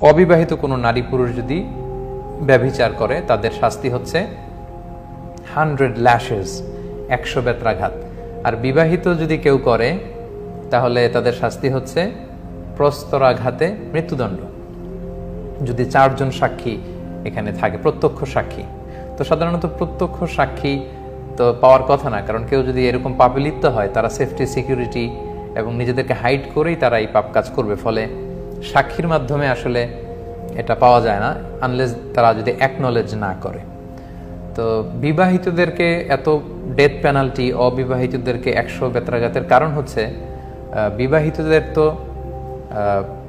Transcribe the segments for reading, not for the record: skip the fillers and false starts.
অবিবাহিত কোনো নারী পুরুষ যদি ব্যভিচার করে তাদের শাস্তি হচ্ছে 100 ল্যাশেস, 100 বেত্রাঘাত। আর বিবাহিত যদি কেউ করে তাহলে তাদের শাস্তি হচ্ছে প্রস্তরাঘাতে মৃত্যুদণ্ড, যদি 4 জন সাক্ষী এখানে থাকে, প্রত্যক্ষ সাক্ষী। তো সাধারণত প্রত্যক্ষ সাক্ষী তো পাওয়ার কথা না, কারণ কেউ যদি এরকম পাপে লিপ্ত হয় তারা সেফটি, সিকিউরিটি এবং নিজেদেরকে হাইড করেই তারা এই পাপ কাজ করবে, ফলে সাক্ষীর মাধ্যমে আসলে এটা পাওয়া যায় না আনলেস তারা যদি অ্যাকনলেজ না করে। তো বিবাহিতদেরকে এত ডেথ পেনাল্টি, অবিবাহিতদেরকে 100 বেত্রাঘাতের কারণ হচ্ছে বিবাহিতদের তো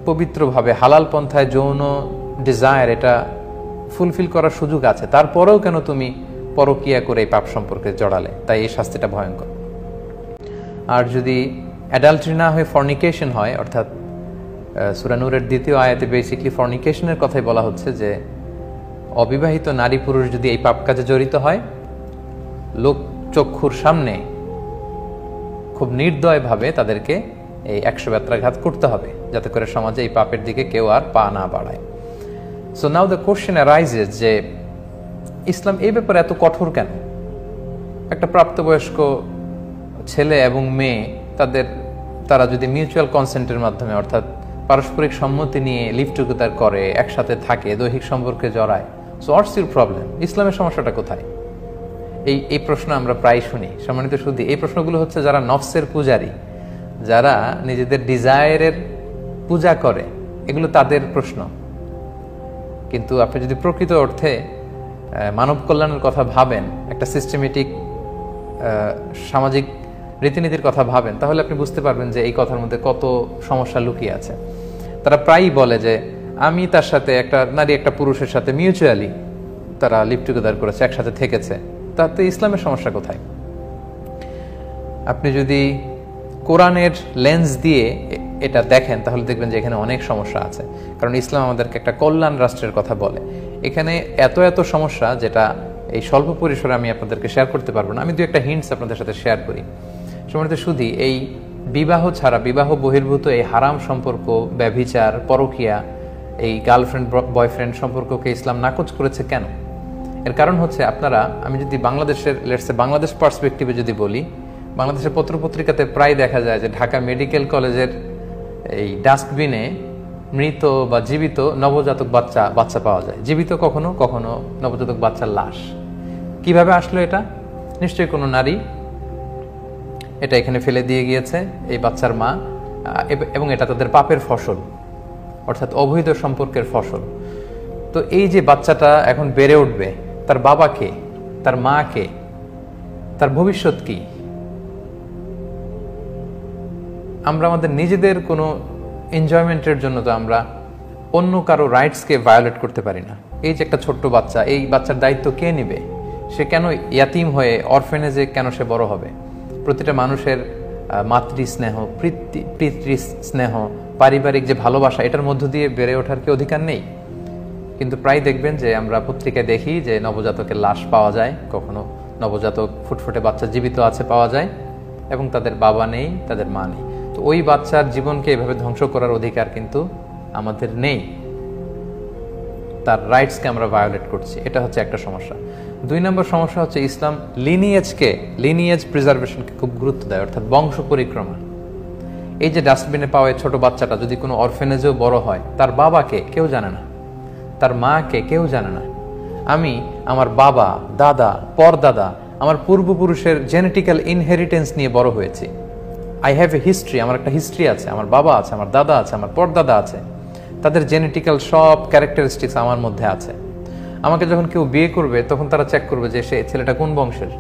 পবিত্রভাবে হালাল পন্থায় যৌন ডিজায়ার এটা ফুলফিল করার সুযোগ আছে, তারপরেও কেন তুমি পরকিয়া করে এই পাপ সম্পর্কে জড়ালে, তাই এই শাস্তিটা ভয়ঙ্কর। আর যদি অ্যাডাল্টারি না হয়ে ফর্নিকেশন হয়, অর্থাৎ সূরা নূরের 2য় আয়াতে বেসিক্যালি ফর্নিকেশনের কথাই বলা হচ্ছে যে অবিবাহিত নারী পুরুষ যদি এই পাপ কাজে জড়িত হয়, লোক চক্ষুর সামনে খুব নির্দয়ভাবে তাদেরকে এই 100 বেত্রাঘাত করতে হবে, যাতে করে সমাজে এই পাপের দিকে কেউ আর পা না বাড়ায়। So now the question arises যে ইসলাম এই ব্যাপারে এত কঠোর কেন? একটা প্রাপ্তবয়স্ক ছেলে এবং মেয়ে তারা যদি মিউচুয়াল কনসেন্টের মাধ্যমে, অর্থাৎ পারস্পরিক সম্মতি নিয়ে লিভ টুগেদার করে, একসাথে থাকে, দৈহিক সম্পর্কে জড়ায়, সো হোয়াটস ইউর প্রবলেম? ইসলামের সমস্যাটা কোথায়? এই প্রশ্ন আমরা প্রায় শুনি। সম্মানিত সুধী, এই প্রশ্নগুলো হচ্ছে যারা নফসের পূজারী, যারা নিজেদের ডিজায়ারের পূজা করে, এগুলো তাদের প্রশ্ন। কিন্তু আপনি যদি প্রকৃত অর্থে মানব কল্যাণের কথা ভাবেন, একটা সিস্টেমেটিক সামাজিক রীতিনীতির কথা ভাবেন, তাহলে আপনি বুঝতে পারবেন যে এই কথার মধ্যে কত সমস্যা লুকিয়ে আছে। তারা প্রায়ই বলে যে আমি তার সাথে, একটা নারী একটা পুরুষের সাথে মিউচুয়ালি তারা লিভ টুগেদার করেছে, একসাথে থেকেছে, তাতে ইসলামের সমস্যা কোথায়? আপনি যদি কোরআনের লেন্স দিয়ে এটা দেখেন তাহলে দেখবেন যে এখানে অনেক সমস্যা আছে, কারণ ইসলাম আমাদেরকে একটা কল্যাণ রাষ্ট্রের কথা বলে। এখানে এত সমস্যা যেটা এই স্বল্প পরিসরে আমি আপনাদেরকে শেয়ার করতে পারবো না। আমি একটা হিন্টস আপনাদের সাথে শেয়ার করি। সম্মানিত সুধী, এই বিবাহ ছাড়া, বিবাহ বহির্ভূত এই হারাম সম্পর্ক, ব্যভিচার, পরকিয়া, এই গার্লফ্রেন্ড বয়ফ্রেন্ড সম্পর্ককে ইসলাম নাকচ করেছে কেন? এর কারণ হচ্ছে, আমি যদি বাংলাদেশের বাংলাদেশ পার্সপেক্টিভে যদি বলি, বাংলাদেশের পত্রপত্রিকাতে প্রায় দেখা যায় যে ঢাকা মেডিকেল কলেজের এই ডাস্টবিনে মৃত বা জীবিত নবজাতক বাচ্চা পাওয়া যায়। জীবিত কখনো কখনো নবজাতক বাচ্চার লাশ। কিভাবে আসলো এটা? নিশ্চয়ই কোনো নারী এটা এখানে ফেলে দিয়ে গিয়েছে, এই বাচ্চার মা, এবং এটা তাদের পাপের ফসল, অর্থাৎ অবৈধ সম্পর্কের ফসল। তো এই যে বাচ্চাটা এখন বেড়ে উঠবে, তার বাবা কে, তার মা কে, তার ভবিষ্যৎ কি? আমরা আমাদের নিজেদের কোনো এনজয়মেন্টের জন্য তো আমরা অন্য কারো রাইটসকে ভায়োলেট করতে পারি না। এই যে একটা ছোট্ট বাচ্চা, এই বাচ্চার দায়িত্ব কে নেবে? সে কেন ইয়াতিম হয়ে অরফেনেজে কেন সে বড় হবে? প্রতিটা মানুষের মাতৃ স্নেহ, পিতৃ স্নেহ, পারিবারিক যে ভালোবাসা, এটার মধ্য দিয়ে বেড়ে ওঠার কি অধিকার নেই? কিন্তু প্রায় দেখবেন যে আমরা পত্রিকায় দেখি যে নবজাতকের লাশ পাওয়া যায়, কখনো নবজাতক ফুটফুটে বাচ্চা জীবিত আছে পাওয়া যায়, এবং তাদের বাবা নেই, তাদের মা নেই। তো ওই বাচ্চার জীবনকে এভাবে ধ্বংস করার অধিকার কিন্তু আমাদের নেই। তার রাইটসকে আমরা ভায়োলেট করছি, এটা হচ্ছে একটা সমস্যা। 2 নম্বর সমস্যা হচ্ছে ইসলাম লিনিয়েজ প্রিজার্ভেশনকে খুব গুরুত্ব দেয়, অর্থাৎ বংশ পরিক্রমা। এই যে ডাস্টবিনে পাওয়া ছোট বাচ্চাটা যদি কোনো অরফেনেজেও বড় হয়, তার বাবাকে কেউ জানে না, তার মাকে কেউ জানে না। আমি আমার বাবা, দাদা, পরদাদা, আমার পূর্বপুরুষের জেনেটিক্যাল ইনহেরিটেন্স নিয়ে বড় হয়েছি। আই হ্যাভ এ হিস্ট্রি, আমার একটা হিস্ট্রি আছে, আমার বাবা আছে, আমার দাদা আছে, আমার পরদাদা আছে, তাদের জেনেটিক্যাল সব ক্যারেক্টারিস্টিক্স আমার মধ্যে আছে। আমাকে যখন কেউ বিয়ে করবে তখন তারা চেক করবে যে সে ছেলেটা কোন বংশের,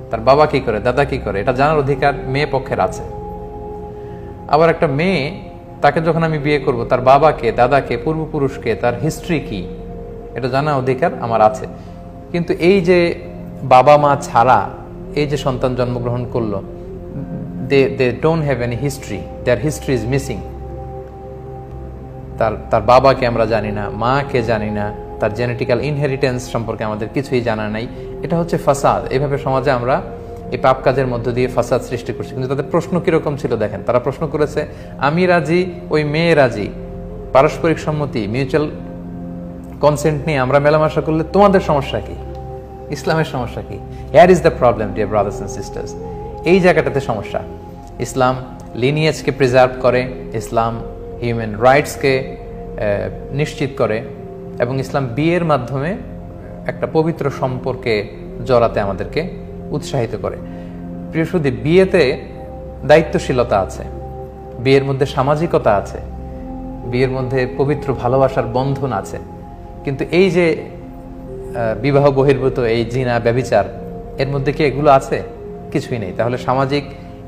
তার বাবা কি করে, দাদা কি করে, এটা জানার অধিকার মেয়ে পক্ষের আছে। আবার একটা মেয়ে, তাকে যখন আমি বিয়ে করব, তার বাবাকে, দাদাকে, পূর্বপুরুষকে, তার হিস্ট্রি কি, এটা জানার অধিকার আমার আছে। কিন্তু এই যে বাবা মা ছাড়া এই যে সন্তান জন্মগ্রহণ করলো, they don't have any history, their history is missing। তার বাবাকে আমরা জানি না, মাকে জানি না, তার জেনেটিক্যাল ইনহেরিটেন্স সম্পর্কে আমাদের কিছুই জানা নাই। এটা হচ্ছে ফাসাদ। এইভাবে সমাজে আমরা এই পাপ কাজের মধ্য দিয়ে ফাসাদ সৃষ্টি করছি। কিন্তু তাদের প্রশ্ন কিরকম ছিল দেখেন, তারা প্রশ্ন করেছে, আমি রাজি, ওই মেয়ে রাজি, পারস্পরিক সম্মতি, মিউচুয়াল কনসেন্ট নিয়ে আমরা মেলামেশা করলে তোমাদের সমস্যা কি, ইসলামের সমস্যা কি? Here is the problem dear brothers and sisters. এই জায়গাটাতে সমস্যা। ইসলাম লিনিয়েজকে প্রিজার্ভ করে, ইসলাম হিউম্যান রাইটসকে নিশ্চিত করে, এবং ইসলাম বিয়ের মাধ্যমে একটা পবিত্র সম্পর্কে জড়াতে আমাদেরকে উৎসাহিত করে। প্রিয় সুধী, বিয়েতে দায়িত্বশীলতা আছে, বিয়ের মধ্যে সামাজিকতা আছে, বিয়ের মধ্যে পবিত্র ভালোবাসার বন্ধন আছে। কিন্তু এই যে বিবাহ বহির্ভূত এই জিনা, ব্যভিচার, এর মধ্যে কি এগুলো আছে? কিছুই নেই। তাহলে সামাজিক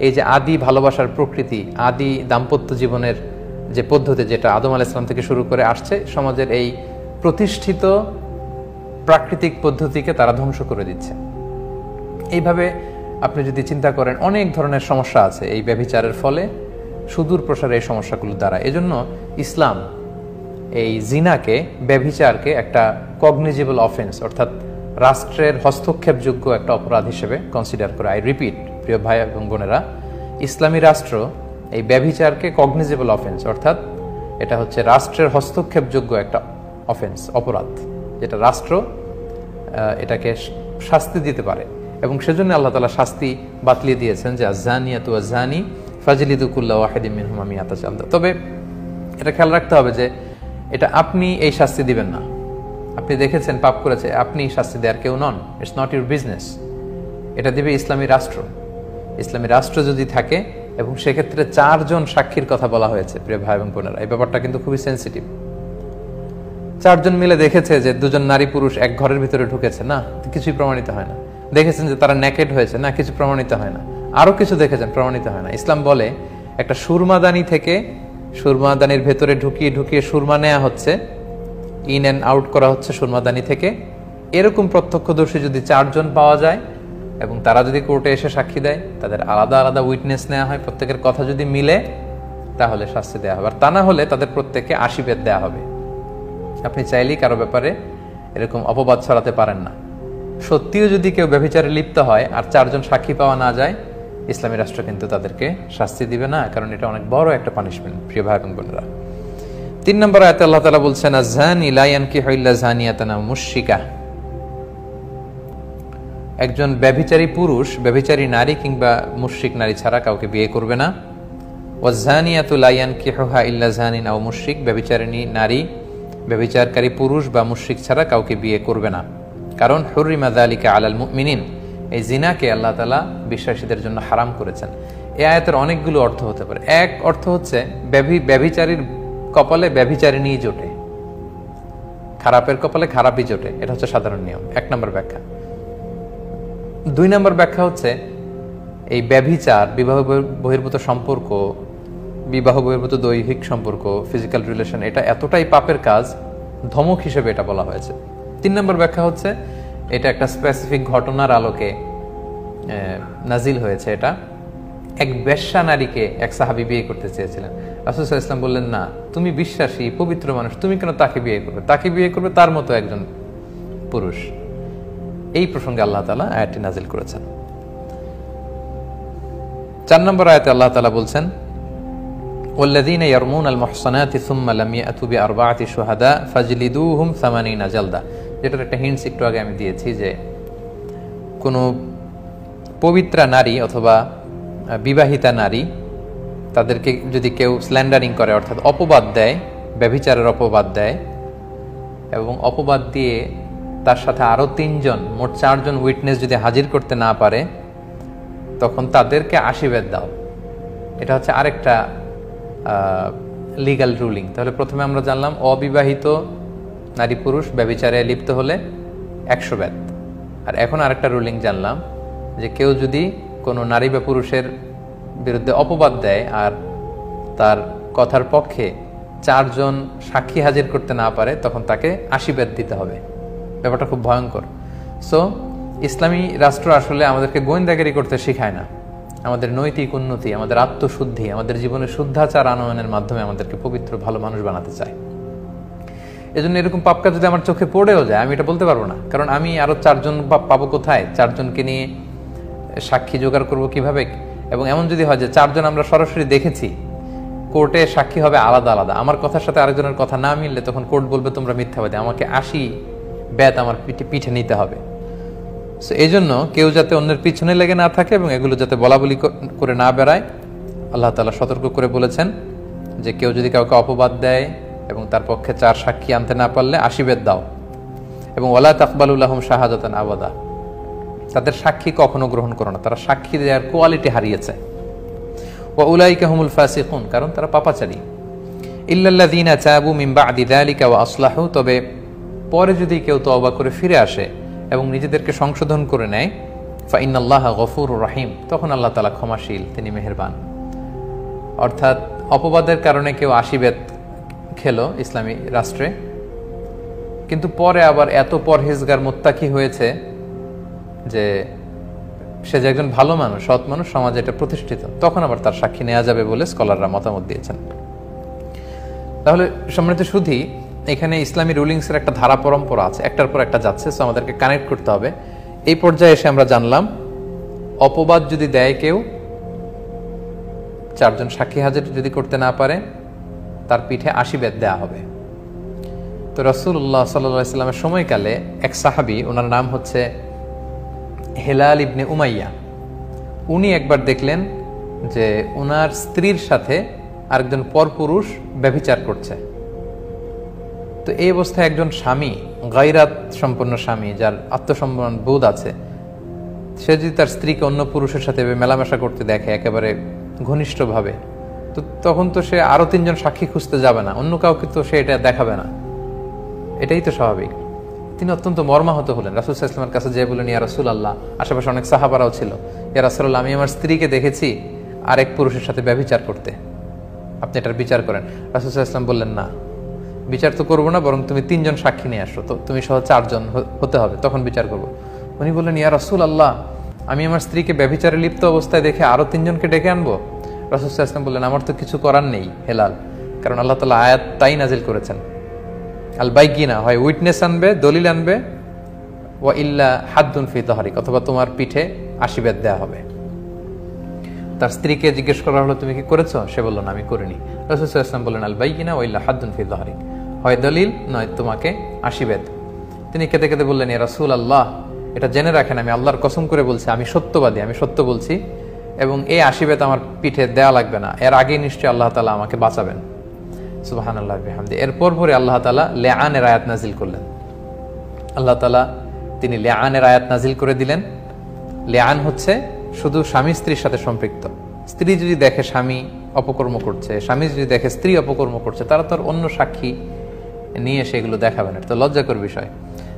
এই যে আদি ভালোবাসার প্রকৃতি, আদি দাম্পত্য জীবনের যে পদ্ধতি, যেটা আদম আলাইহিস সালাম থেকে শুরু করে আসছে, সমাজের এই প্রতিষ্ঠিত প্রাকৃতিক পদ্ধতিকে তারা ধ্বংস করে দিচ্ছে। এইভাবে আপনি যদি চিন্তা করেন, অনেক ধরনের সমস্যা আছে এই ব্যভিচারের ফলে, সুদূর প্রসারে এই সমস্যাগুলো দ্বারা। এজন্য ইসলাম এই জিনাকে, ব্যভিচারকে একটা কগনিজেবল অফেন্স, অর্থাৎ রাষ্ট্রের হস্তক্ষেপযোগ্য একটা অপরাধ হিসেবে কনসিডার করে। আই রিপিট, প্রিয় ভাই এবং বোনেরা, ইসলামী রাষ্ট্র এই ব্যভিচারকে কগনিজেবল অফেন্স, অর্থাৎ এটা হচ্ছে রাষ্ট্রের হস্তক্ষেপযোগ্য একটা অফেন্স, অপরাধ, যেটা রাষ্ট্র এটাকে শাস্তি দিতে পারে। এবং সেজন্য আল্লাহ তাআলা শাস্তি বাতলিয়ে দিয়েছেন যে আয-যানিয়াতু ওয়াজ-যানি ফাজলিদু কুল্লা ওয়াহিদিম মিনহুমা মিআতা জালদা। তবে এটা খেয়াল রাখতে হবে যে এটা আপনি এই শাস্তি দিবেন না। আপনি দেখেছেন পাপ করেছে, আপনি শাস্তি দেওয়ার কেউ নন। It's not your business. এটা দিবে ইসলামী রাষ্ট্র। ইসলামী রাষ্ট্র যদি থাকে, এবং সেক্ষেত্রে 4 জন সাক্ষীর কথা বলা হয়েছে, প্রিয় ভাই এবং বোনেরা, এই ব্যাপারটা কিন্তু খুবই সেন্সিটিভ। 4 জন মিলে দেখেছে যে 2 জন নারী পুরুষ এক ঘরের ভিতরে ঢুকেছে, না, কিছুই প্রমাণিত হয় না। দেখেছেন যে তারা নেকেড হয়েছে, না, কিছু প্রমাণিত হয় না। আরো কিছু দেখেছেন, প্রমাণিত হয় না। ইসলাম বলে একটা সুরমাদানি থেকে, সুরমাদানির ভেতরে ঢুকিয়ে ঢুকিয়ে সুরমা নেওয়া হচ্ছে, ইন অ্যান্ড আউট করা হচ্ছে সুরমাদানি থেকে। এরকম প্রত্যক্ষদর্শী যদি 4 জন পাওয়া যায়, এবং তারা যদি কোর্টে এসে সাক্ষী দেয়, তাদের আলাদা আলাদা উইটনেস নেওয়া হয়, প্রত্যেকের কথা যদি মিলে, তাহলে শাস্তি দেওয়া হবে। আর তা না হলে তাদের প্রত্যেককে 80 বেত দেওয়া হবে। আপনি চাইলেই কারো ব্যাপারে এরকম অপবাদ ছড়াতে পারেন না। সত্যিও যদি কেউ ব্যভিচারে লিপ্ত হয় আর 4 জন সাক্ষী পাওয়া না যায়, ইসলামী রাষ্ট্র কিন্তু তাদেরকে শাস্তি দিবে না, কারণ এটা অনেক বড় একটা পানিশমেন্ট, প্রিয় ভাই এবং বোনেরা। 3 নম্বর আয়াতে আল্লাহ তাআলা বলছেন আয-যানি লা ইয়ানকিহু ইল্লা যানিয়াতান আও মুশরিকা। একজন ব্যভিচারী পুরুষ ব্যভিচারী নারী কিংবা মুশরিক নারী ছাড়া কাউকে বিয়ে করবে না। ওয়াজ-যানিয়াতু লা ইয়ানকিহুহা ইল্লা যানিন আও মুশরিক, ব্যভিচারিণী নারী ব্যভিচারকারী পুরুষ বা মুশরিক ছাড়া কাউকে বিয়ে করবে না, কারণ হুররিমা যালিকা আলাল মুমিনিন, এই জিনাকে আল্লাহ তাআলা বিশ্বাসীদের জন্য হারাম করেছেন। এই আয়াতের অনেকগুলো অর্থ হতে পারে। এক অর্থ হচ্ছে ব্যভিচারীর কপালে ব্যভিচারিণী জোটে, খারাপের কপালে খারাপই জোটে, এটা হচ্ছে সাধারণ নিয়ম। 1 নম্বর ব্যাখ্যা। 2 নম্বর ব্যাখ্যা হচ্ছে এই ব্যভিচার, বিবাহ বহির্ভূত সম্পর্ক, বিবাহ বহির্ভূত দৈহিক সম্পর্ক, ফিজিক্যাল রিলেশন, এটা এতটাই পাপের কাজ, ধমক হিসেবে এটা বলা হয়েছে। 3 নম্বর ব্যাখ্যা হচ্ছে এটা একটা স্পেসিফিক ঘটনার আলোকে নাজিল হয়েছে। এটা এক বেশ্যা নারীকে এক সাহাবী বিয়ে করতে চেয়েছিলেন। রাসূল সাল্লাল্লাহু আলাইহি ওয়াসাল্লাম বললেন, না, তুমি বিশ্বাসী পবিত্র মানুষ, তুমি কেন তাকে বিয়ে করবে? তাকে বিয়ে করবে তার মতো একজন পুরুষ। এই প্রসঙ্গে আল্লাহ তাআলা আয়াতটি নাজিল করেছেন। 4 নম্বর আয়াতে আল্লাহ তাআলা বলছেন ওয়াল্লাযীনা ইয়ারমুনাল মুহসানাতি সুম্মা লাম ইয়াতু বিআরবাআতি শুহাদা ফাজলিদুহুম 80 জালদা। যেটার একটা হিন্টস একটু আগে আমি দিয়েছি, যে কোনো পবিত্রা নারী অথবা বিবাহিতা নারী, তাদেরকে যদি কেউ স্ল্যান্ডারিং করে, অর্থাৎ অপবাদ দেয়, ব্যভিচারের অপবাদ দেয়, এবং অপবাদ দিয়ে তার সাথে আরো 3 জন, মোট 4 জন উইটনেস যদি হাজির করতে না পারে, তখন তাদেরকে 80 বেত দাও। এটা হচ্ছে আরেকটা লিগ্যাল রুলিং। তাহলে প্রথমে আমরা জানলাম অবিবাহিত নারী পুরুষ ব্যভিচারে লিপ্ত হলে 100 বেত। আর এখন আরেকটা রুলিং জানলাম, যে কেউ যদি কোনো নারী বা পুরুষের বিরুদ্ধে অপবাদ দেয় আর তার কথার পক্ষে 4 জন সাক্ষী হাজির করতে না পারে, তখন তাকে 80 বেত দিতে হবে। ব্যাপারটা খুব ভয়ঙ্কর। সো ইসলামী রাষ্ট্র আসলে আমাদেরকে গোয়েন্দাগিরি করতে শেখায় না, আমাদের নৈতিক উন্নতি, আমাদের আত্মশুদ্ধি, আমাদের জীবনে শুদ্ধাচার আনয়নের মাধ্যমে আমাদেরকে পবিত্র ভালো মানুষ বানাতে চায়। এজন্য এরকম পাপ কাজ যদি আমার চোখে পড়েও যায়, আমি এটা বলতে পারবো না, কারণ আমি আরো 4 জন পাবো কোথায়? 4 জনকে নিয়ে সাক্ষী জোগাড় করবো কিভাবে? এবং এমন যদি হয় যে 4 জন আমরা সরাসরি দেখেছি কোর্টে সাক্ষী হবে আলাদা আলাদা। আমার কথার সাথে আরেকজনের কথা না মিললে তখন কোর্ট বলবে তোমরা মিথ্যাবাদী, আমাকে 80 বেত আমার পিঠে নিতে হবে। সো এই জন্য কেউ যাতে অন্যের পিছনে লেগে না থাকে এবং এগুলো যাতে বলাবলি করে না বেড়ায়, আল্লাহ তাআলা সতর্ক করে বলেছেন যে কেউ যদি কাউকে অপবাদ দেয় এবং তার পক্ষে 4 সাক্ষী আনতে না পারলে 80 বেত দাও, এবং ওয়ালা তাকবালু লাহুম শাহাদাতান আবাদা, তাদের সাক্ষী কখনো গ্রহণ করো না, তারা সাক্ষী দেওয়ার কোয়ালিটি হারিয়েছে। ওয়া উলাইকা হুমুল ফাসিকুন, কারণ তারা পাপাচারী। ইল্লাল্লাযীনা তাবু মিন বা'দি যালিকা ওয়া আসলাহু, তবে পরে যদি কেউ তওবা করে ফিরে আসে এবং নিজেদেরকে সংশোধন করে নেয়, ফা ইন্নাল্লাহা গফুরুর রহিম, তখন আল্লাহ তাআলা ক্ষমাশীল, তিনি মেহেরবান। অর্থাৎ অপবাদের কারণে কেউ 80 বেত খেলো ইসলামী রাষ্ট্রে, কিন্তু পরে আবার এত পরহেজগার মুত্তাকি হয়েছে যে সে যে একজন ভালো মানুষ, সৎ মানুষ, সমাজে এটা প্রতিষ্ঠিত, তখন আবার তার সাক্ষী নেওয়া যাবে বলে স্কলাররা মতামত দিয়েছেন। তাহলে সম্মানিত সুধী, এখানে ইসলামী রুলিংসের একটা ধারা পরম্পরা আছে, একটার পর একটা যাচ্ছে, সো আমাদেরকে কানেক্ট করতে হবে। এই পর্যায়ে এসে আমরা জানলাম অপবাদ যদি দেয় কেউ, 4 জন সাক্ষী হাজির যদি করতে না পারে, তার পিঠে 80 বেত দেওয়া হবে। তো রাসূলুল্লাহ সাল্লাল্লাহু আলাইহি ওয়াসাল্লামের সময়কালে এক সাহাবী, ওনার নাম হচ্ছে হেলাল ইবনে উমাইয়া, উনি একবার দেখলেন যে ওনার স্ত্রীর সাথে আরেকজন পরপুরুষ ব্যভিচার করছে। তো এই অবস্থায় একজন স্বামী, গায়রাত সম্পন্ন স্বামী, যার আত্মসম্মান বোধ আছে, সে যদি তার স্ত্রীকে অন্য পুরুষের সাথে মেলামেশা করতে দেখে একেবারে ঘনিষ্ঠভাবে, তো তখন তো সে আরো 3 জন সাক্ষী খুঁজতে যাবে না, অন্য কাউকে তো সে এটা দেখাবে না, এটাই তো স্বাভাবিক। তিনি অত্যন্ত মর্মাহত হলেন, রাসূল সাল্লাল্লাহু আলাইহি ওয়াসাল্লামের কাছে যেয়ে বললেন, ইয়া রাসূলুল্লাহ, আশেপাশে অনেক সাহাবারাও ছিল, ইয়া রাসূলুল্লাহ, আমি আমার স্ত্রীকে দেখেছি আরেক পুরুষের সাথে ব্যভিচার করতে, আপনি এটার বিচার করেন। রাসূল সাল্লাল্লাহু আলাইহি ওয়াসাল্লাম বললেন, না, বিচার তো করবো না, বরং তুমি 3 জন সাক্ষী নিয়ে আসো, তো তুমি সহ 4 জন হতে হবে, তখন বিচার করবো। উনি বললেন, ইয়া রাসূলুল্লাহ, আমি আমার স্ত্রীকে ব্যভিচারে লিপ্ত অবস্থায় দেখে আরো 3 জনকে ডেকে আনবো? রাসূল সাল্লাল্লাহু আলাইহি ওয়াসাল্লাম বললেন, আমার তো কিছু করার নেই হেলাল, কারণ আল্লাহ তাআলা আয়াত তাই নাজিল করেছেন, আল বাইগিনা, হয় উইটনেস আনবে, দলিল আনবে, ওয়া ইল্লা হাদ্দুন ফি তাহরিক, অথবা তোমার পিঠে 80 বেত দেওয়া হবে। তার স্ত্রীকে জিজ্ঞেস করা হলো, তুমি কি করেছো? সে বলল, না, আমি করিনি। রাসূল সাল্লাল্লাহু আলাইহি ওয়াসাল্লাম বললেন, আল বাইগিনা ওয়া ইল্লা হাদ্দুন ফি তাহরিক, হয় দলিল নয় তোমাকে 80 বেত। তিনি কেঁদে কেঁদে বললেন, ইয়া রাসূলুল্লাহ, এটা জেনে রাখেন আমি আল্লাহর কসম করে বলছি, আমি সত্যবাদী, আমি সত্য বলছি, এবং এই 80 বেত আমার পিঠে দেয়া লাগবে না, এর আগে নিশ্চয়ই আল্লাহ তাআলা আমাকে বাঁচাবেন। সুবহানাল্লাহ বিহামদি। এরপর পরে আল্লাহ তাআলা লিআনের আয়াত নাজিল করলেন। আল্লাহ তাআলা তিনি লিআনের আয়াত নাজিল করে দিলেন। লিআন হচ্ছে শুধু স্বামী স্ত্রীর সাথে সম্পৃক্ত। স্ত্রী যদি দেখে স্বামী অপকর্ম করছে, স্বামী যদি দেখে স্ত্রী অপকর্ম করছে, তারা তো আর অন্য সাক্ষী নিয়ে সেগুলো দেখাবে না, এটা তো লজ্জাকর বিষয়।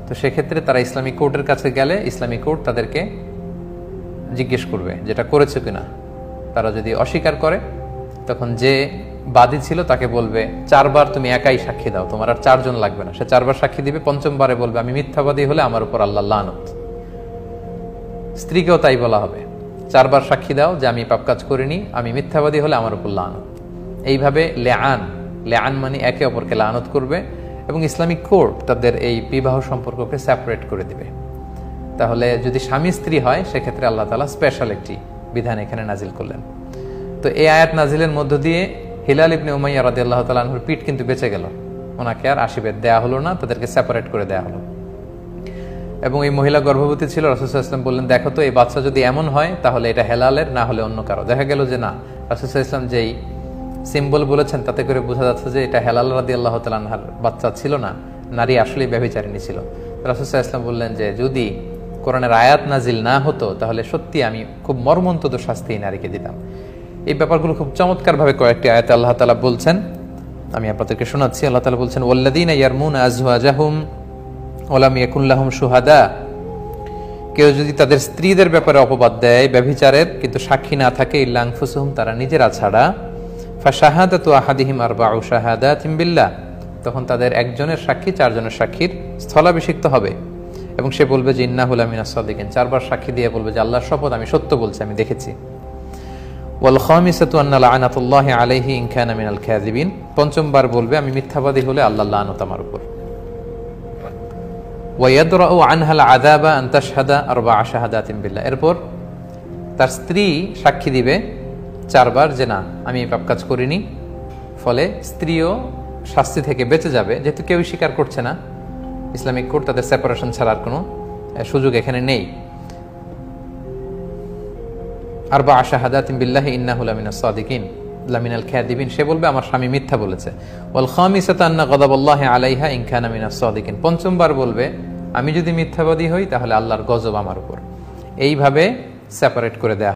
তো সেক্ষেত্রে তারা ইসলামিক কোর্টের কাছে গেলে ইসলামিক কোর্ট তাদেরকে জিজ্ঞেস করবে যেটা করেছে কিনা। তারা যদি অস্বীকার করে, তখন যে বাদী ছিল তাকে বলবে, 4 বার তুমি একাই সাক্ষী দাও, তোমার আর 4 জন লাগবে না। সে 4 বার সাক্ষী দিবে, 5ম বারে বলবে, আমি মিথ্যাবাদী হলে আমার উপর আল্লাহ লানত। স্ত্রীকেও তাই বলা হবে, 4 বার সাক্ষী দাও যে আমি পাপ কাজ করিনি, আমি মিথ্যাবাদী হলে আমার উপর লানত। এইভাবে লেআন মানে একে অপরকে লানত করবে, এবং ইসলামিক কোর্ট তাদের এই বিবাহ সম্পর্ককে সেপারেট করে দিবে। তাহলে যদি স্বামী স্ত্রী হয়, সেক্ষেত্রে আল্লাহ তাআলা স্পেশাল একটি বিধান এখানে নাজিল করলেন। তো এই আয়াত নাজিলের মধ্য দিয়ে হিলাল ইবনে উমাইয়া রাদিয়াল্লাহু তাআলা আনহুর পিঠ কিন্তু বেঁচে গেল, ওনাকে আর 80 বেত দেয়া হলো না, তাদেরকে সেপারেট করে দেয়া হলো। এবং এই মহিলা গর্ভবতী ছিল, রাসূল সাল্লাল্লাহু আলাইহি ওয়াসাল্লাম বললেন, দেখো তো এই বাচ্চা যদি এমন হয় তাহলে এটা হেলালের, না হলে অন্য কারো। দেখা গেল যে না, রাসূল সাল্লাল্লাহু আলাইহি ওয়াসাল্লাম যেই সিম্বল বলেছেন তাতে করে বোঝা যাচ্ছে যে এটা হেলাল রাদিয়াল্লাহু তাআলা আনহার বাচ্চা ছিল না, নারী আসলেই ব্যভিচারিণী ছিল। রাসূল সাল্লাল্লাহু আলাইহি ওয়াসাল্লাম বললেন যে যদি কোরআনের আয়াত নাজিল না হতো তাহলে সত্যি আমি খুব মর্মন্তুদ শাস্তি এই নারীকে দিতাম। এই ব্যাপারগুলো খুব চমৎকারভাবে কয়েকটি আয়াতে আল্লাহ তাআলা বলছেন, আমি আপনাদেরকে শোনাচ্ছি। আল্লাহ তাআলা বলছেন, ওয়াল্লাযীনা ইয়ারমুনা আজওয়াজাহুম ওয়া লাম ইয়াকুন লাহুম শুহাদা, কেউ যদি তাদের স্ত্রীদের ব্যাপারে অপবাদ দেয় ব্যভিচারের, কিন্তু সাক্ষী না থাকে, ইল্লা আনফুসুহুম, তারা নিজেরা ছাড়া, ফাশাহাদাতু আহাদিহিম আরবাউ শাহাদাতিন বিল্লাহ, তখন তাদের একজনের সাক্ষী 4 জনের সাক্ষীর স্থলাভিষিক্ত হবে, এবং সে বলবে যে ইন্নাহু লামিনাস সাদিকিন, 4 বার সাক্ষী দিয়ে বলবে যে আল্লাহর শপথ আমি সত্য বলছি, আমি দেখেছি। ওয়াল খামিসাতু আন্না লা'নাতুল্লাহি আলাইহি ইন কানা মিনাল কাযিবিন, 5ম বার বলবে আমি মিথ্যাবাদী হলে আল্লাহর লানত আমার উপর। ওয়া ইয়াদরাউ আনহাল আযাবা আন তাশহাদা আরবা'a শাহাদাতিন বিল্লাহ, এরপর তার স্ত্রী সাক্ষী দিবে 4 বার যে না আমি এই পাপ কাজ করিনি, ফলে স্ত্রীও শাস্তি থেকে বেঁচে যাবে, যেহেতু কেউই স্বীকার করছে না। ইসলামিক কোর্ট তাদের সেপারেশন ছাড়ার কোনো সুযোগ এখানে নেই। আরবা শাহাদাতিন বিল্লাহি ইন্নাহু লামিনাস সাদিকিন লামিনাল কাযিবিন, সে বলবে আমার স্বামী মিথ্যা বলেছে। ওয়াল খামিসাতু আন্না গাদাবাল্লাহি আলাইহা ইন কানা মিনাস সাদিকিন, পঞ্চমবার বলবে আমি যদি মিথ্যাবাদী হই তাহলে আল্লাহর গজব আমার উপর। এইভাবে সেপারেট করে দেয়া।